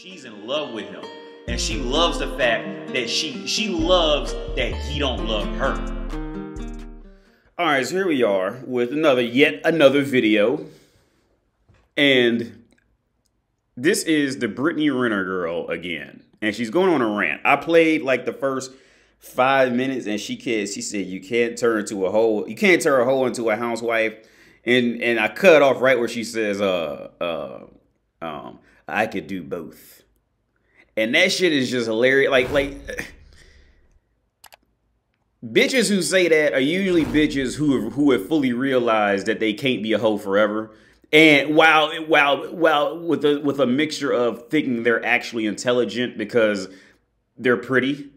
She's in love with him, and she loves the fact that she loves that he don't love her. All right, so here we are with yet another video, and this is the Brittany Renner girl again, and she's going on a rant. I played like the first 5 minutes, and she said you can't turn a hoe into a housewife, and I cut off right where she says I could do both. And that shit is just hilarious. Like bitches who say that are usually bitches who have fully realized that they can't be a hoe forever. And while with a mixture of thinking they're actually intelligent because they're pretty.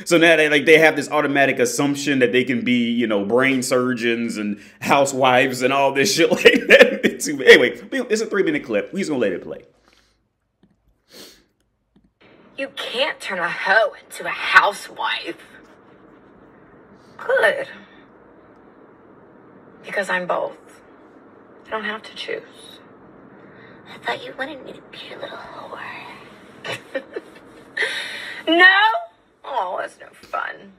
So now they have this automatic assumption that they can be, you know, brain surgeons and housewives and all this shit like that. Anyway, it's a 3-minute clip. We're just gonna let it play. You can't turn a hoe into a housewife. Good. Because I'm both. I don't have to choose. I thought you wanted me to be a little whore. No? Oh, that's no fun.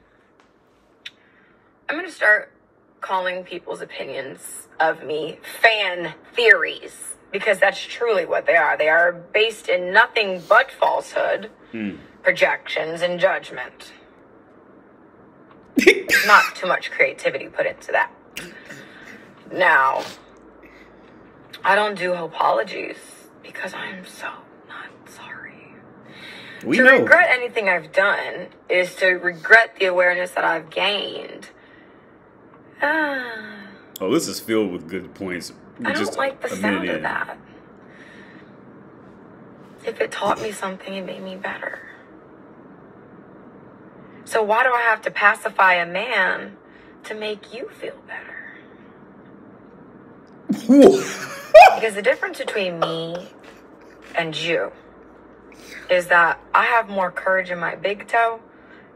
I'm going to start calling people's opinions of me fan theories, because that's truly what they are. They are based in nothing but falsehood, projections, and judgment. Not too much creativity put into that. Now, I don't do apologies because I am so not sorry. To regret anything I've done is to regret the awareness that I've gained. Oh, this is filled with good points. I don't like the sound of that. If it taught me something, it made me better. So why do I have to pacify a man to make you feel better? Because the difference between me and you is that I have more courage in my big toe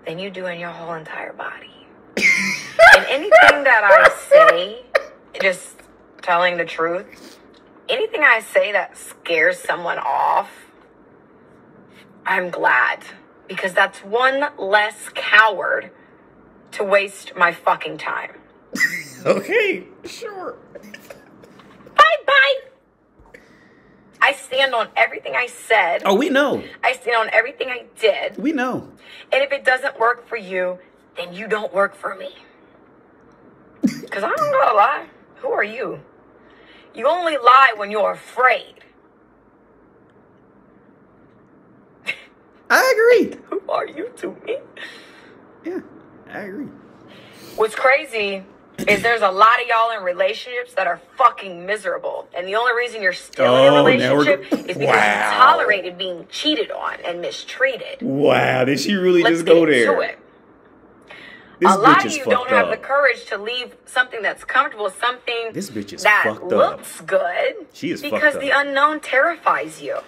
than you do in your whole entire body. And anything that I say, just telling the truth, anything I say that scares someone off, I'm glad. Because that's one less coward to waste my fucking time. Okay, sure. Bye-bye. I stand on everything I said. Oh, we know. I stand on everything I did. We know. And if it doesn't work for you, then you don't work for me. Because I don't gonna lie. Who are you? You only lie when you're afraid. I agree. Who are you to me? Yeah, I agree. What's crazy is there's a lot of y'all in relationships that are fucking miserable. And the only reason you're still in a relationship is because you tolerated being cheated on and mistreated. Wow, did she really just go there? Let's get into it. A lot of you don't have the courage to leave something that's comfortable, something that looks good. She is because the unknown terrifies you.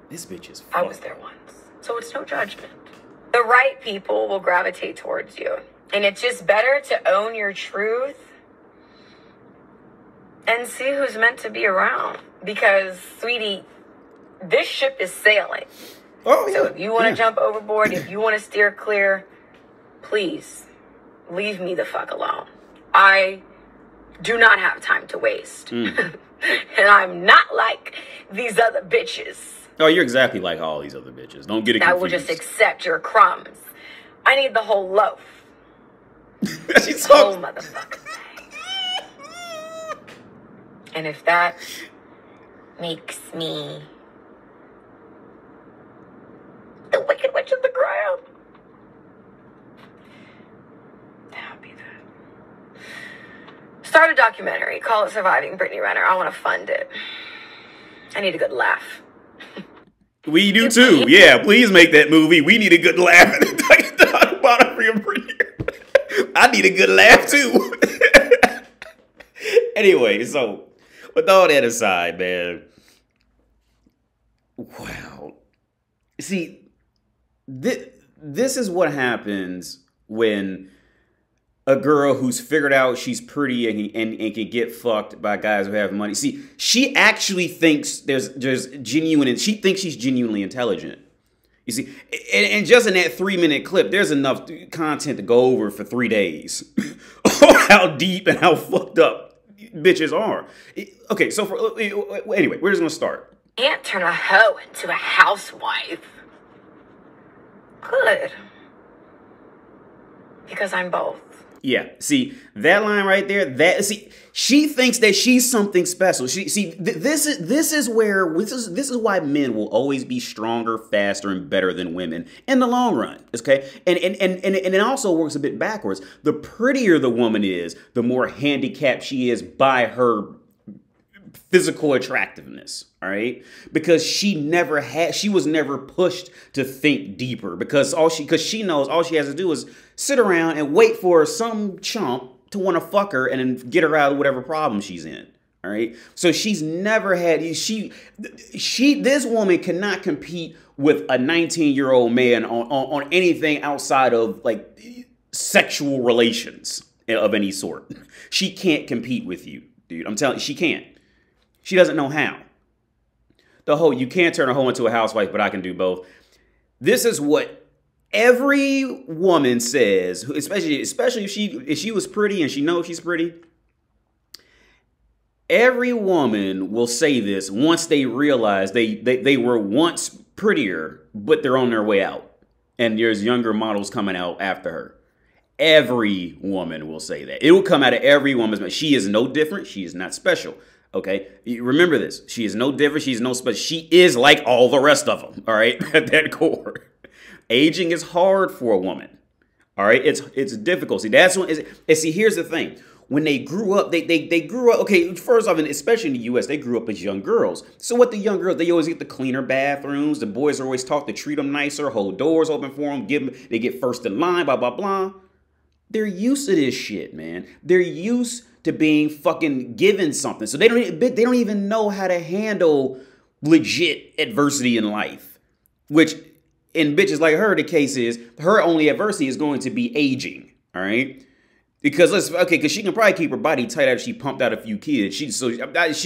This bitch is I was there once, so it's no judgment. The right people will gravitate towards you. And it's just better to own your truth and see who's meant to be around. Because, sweetie, this ship is sailing. Oh, yeah. So if you want to jump overboard, if you want to steer clear, please leave me the fuck alone. I do not have time to waste. And I'm not like these other bitches. Oh, you're exactly like all these other bitches. Don't get it confused. I will just accept your crumbs. I need the whole loaf. The whole motherfucking thing. And if that makes me the wicked witch of the ground, that'll be that. Start a documentary. Call it Surviving Brittany Renner. I want to fund it. I need a good laugh. We do too. Yeah, please make that movie. We need a good laugh. I need a good laugh too. Anyway, so with all that aside, man. Wow. See, this is what happens when a girl who's figured out she's pretty and can get fucked by guys who have money. See, she actually thinks there's genuine, and she thinks she's genuinely intelligent. You see, and just in that 3-minute clip, there's enough content to go over for 3 days. How deep and how fucked up bitches are. Okay, so anyway, we're just gonna start. Can't turn a hoe into a housewife. Good. Because I'm both. Yeah, see that line right there. She thinks that she's something special. This is why men will always be stronger, faster, and better than women in the long run. Okay, and it also works a bit backwards. The prettier the woman is, the more handicapped she is by her physical attractiveness, all right? Because she was never pushed to think deeper, because she knows all she has to do is sit around and wait for some chump to want to fuck her and then get her out of whatever problem she's in, all right? So she's never had, this woman cannot compete with a 19-year-old man on anything outside of like sexual relations of any sort. She can't compete with you, dude. I'm telling you, she can't. She doesn't know how. The whole, you can't turn a hoe into a housewife, but I can do both. This is what every woman says, especially if she was pretty and she knows she's pretty. Every woman will say this once they realize they were once prettier, but they're on their way out. And there's younger models coming out after her. Every woman will say that. It will come out of every woman's mouth. She is no different. She is not special. Okay, remember this. She is no different. She's no special. She is like all the rest of them. All right, at that core. Aging is hard for a woman. All right, it's difficult. See, that's when. And see, here's the thing. When they grew up, they grew up. Okay, first off, and especially in the U.S., they grew up as young girls. So what the young girls, they always get the cleaner bathrooms. The boys are always taught to treat them nicer, hold doors open for them, they get first in line, blah blah blah. They're used to this shit, man. They're used to being fucking given something. So they don't even know how to handle legit adversity in life. Which in bitches like her, the case is her only adversity is going to be aging. All right. Because because she can probably keep her body tight after she pumped out a few kids. She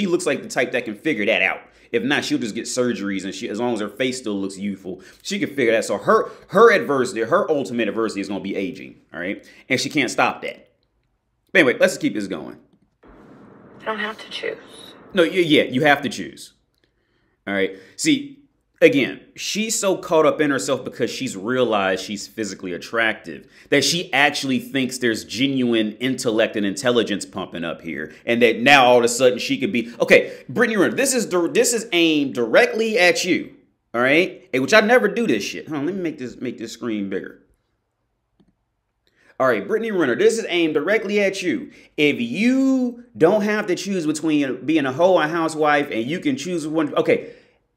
looks like the type that can figure that out. If not, she'll just get surgeries, and as long as her face still looks youthful, she can figure that. So her adversity, her ultimate adversity is going to be aging. All right. And she can't stop that. But anyway, let's keep this going. I don't have to choose. No, yeah, you have to choose. All right. See, again, she's so caught up in herself because she's realized she's physically attractive that she actually thinks there's genuine intellect and intelligence pumping up here, and that now all of a sudden she could be okay. Brittany Renner, this is aimed directly at you. All right, hey, which I never do this shit. Hold on, let me make this screen bigger. All right, Brittany Renner, this is aimed directly at you. If you don't have to choose between being a hoe or a housewife, and you can choose one, okay,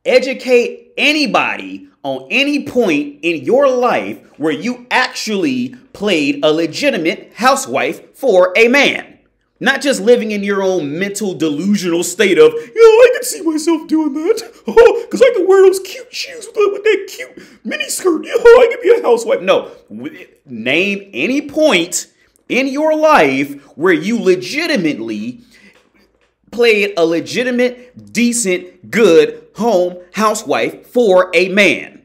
educate anybody on any point in your life where you actually played a legitimate housewife for a man. Not just living in your own mental delusional state of, I can see myself doing that. Oh, because I can wear those cute shoes with that cute mini skirt. I can be a housewife. No, name any point in your life where you legitimately played a legitimate, decent, good home housewife for a man.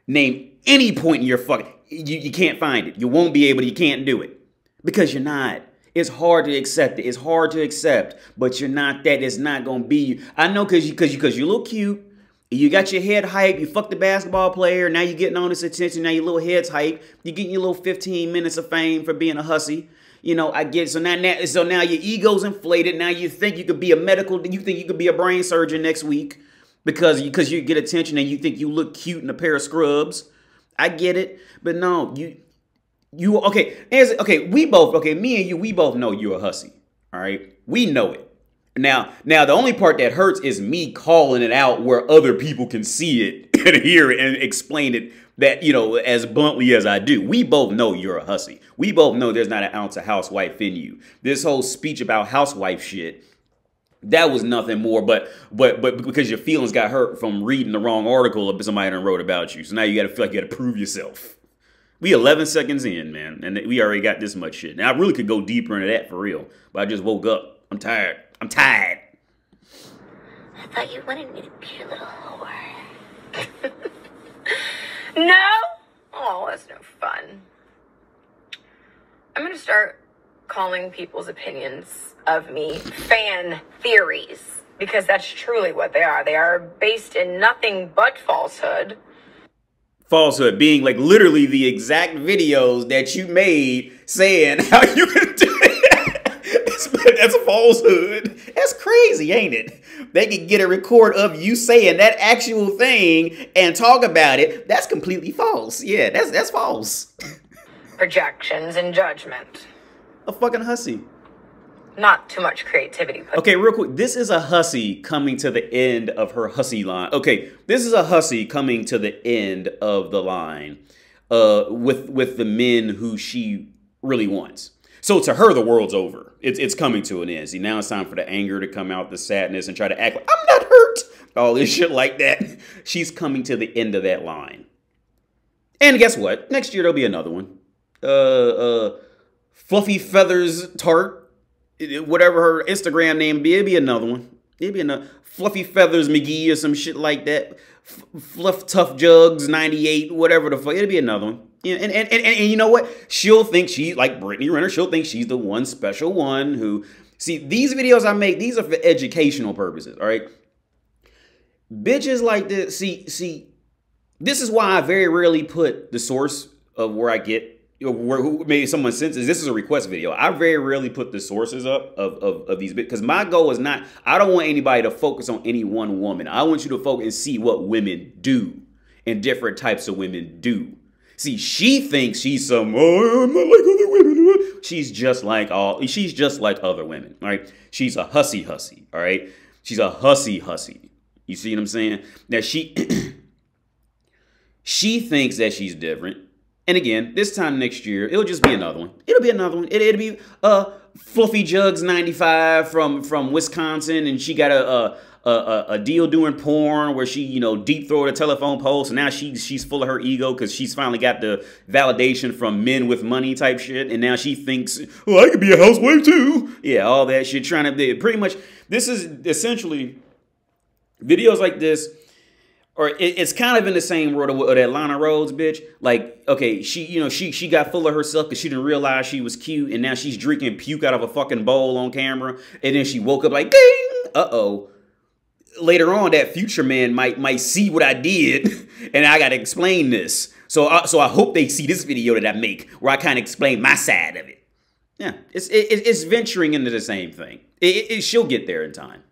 Name any point in your fucking, you can't find it. You won't be able to, you can't do it. Because you're not. It's hard to accept it. It's hard to accept, but you're not that. It's not going to be you. I know because you look cute. You got your head hyped. You fucked the basketball player. Now you're getting all this attention. Now your little head's hyped. You're getting your little 15 minutes of fame for being a hussy. I get it. So now your ego's inflated. Now you think you could be you think you could be a brain surgeon next week because you get attention and you think you look cute in a pair of scrubs. I get it. But no, me and you, we both know you're a hussy. All right. We know it. Now, the only part that hurts is me calling it out where other people can see it and hear it and explain it that, as bluntly as I do. We both know you're a hussy. We both know there's not an ounce of housewife in you. This whole speech about housewife shit, that was nothing more but because your feelings got hurt from reading the wrong article somebody done wrote about you. So now you got to feel like you got to prove yourself. We 11 seconds in, man, and we already got this much shit. Now, I really could go deeper into that for real, but I just woke up. I'm tired. I'm tired. I thought you wanted me to be your little whore. No? Oh, that's no fun. I'm going to start calling people's opinions of me fan theories, because that's truly what they are. They are based in nothing but falsehood. Falsehood being like literally the exact videos that you made saying how you can do it. That's a falsehood. That's crazy, ain't it? They could get a record of you saying that actual thing and talk about it. That's completely false. Yeah, that's false. Projections and judgment. A fucking hussy. Not too much creativity. Okay, real quick. This is a hussy coming to the end of her hussy line. Okay, this is a hussy coming to the end of the line with the men who she really wants. So to her, the world's over. It's coming to an end. See, now it's time for the anger to come out, the sadness, and try to act like, I'm not hurt. All this shit like that. She's coming to the end of that line. And guess what? Next year, there'll be another one. Fluffy Feathers Tart. Whatever her Instagram name be, it'd be another one. It'd be another Fluffy Feathers McGee or some shit like that. Fluff Tough Jugs 98, whatever the fuck. It'd be another one. Yeah, and you know what? She'll think she's like Brittany Renner. She'll think she's the one special one who. See, these videos I make, these are for educational purposes. All right. Bitches like this. See, this is why I very rarely put the source of where I get. Who maybe someone senses this is a request video. I very rarely put the sources up of these bits because my goal is not, I don't want anybody to focus on any one woman. I want you to focus and see what women do and different types of women do. See, she thinks she's some, oh, I'm not like other women. She's just like other women, all right? She's a hussy, all right? She's a hussy. You see what I'm saying? Now she thinks that she's different. And again, this time next year, it'll just be another one. It'll be another one. It'll be Fluffy Jugs 95 from Wisconsin, and she got a deal doing porn where she, you know, deep throated a telephone pole. So now she's full of her ego because she's finally got the validation from men with money type shit, and now she thinks, oh, I could be a housewife too. Yeah, all that shit. Trying to pretty much. This is essentially videos like this. Or it's kind of in the same world of that Lana Rhodes bitch. Like, okay, she got full of herself because she didn't realize she was cute, and now she's drinking puke out of a fucking bowl on camera, and then she woke up like, ding, uh-oh. Later on, that future man might see what I did, and I gotta explain this. So I hope they see this video that I make where I kind of explain my side of it. Yeah, it's venturing into the same thing. She'll get there in time.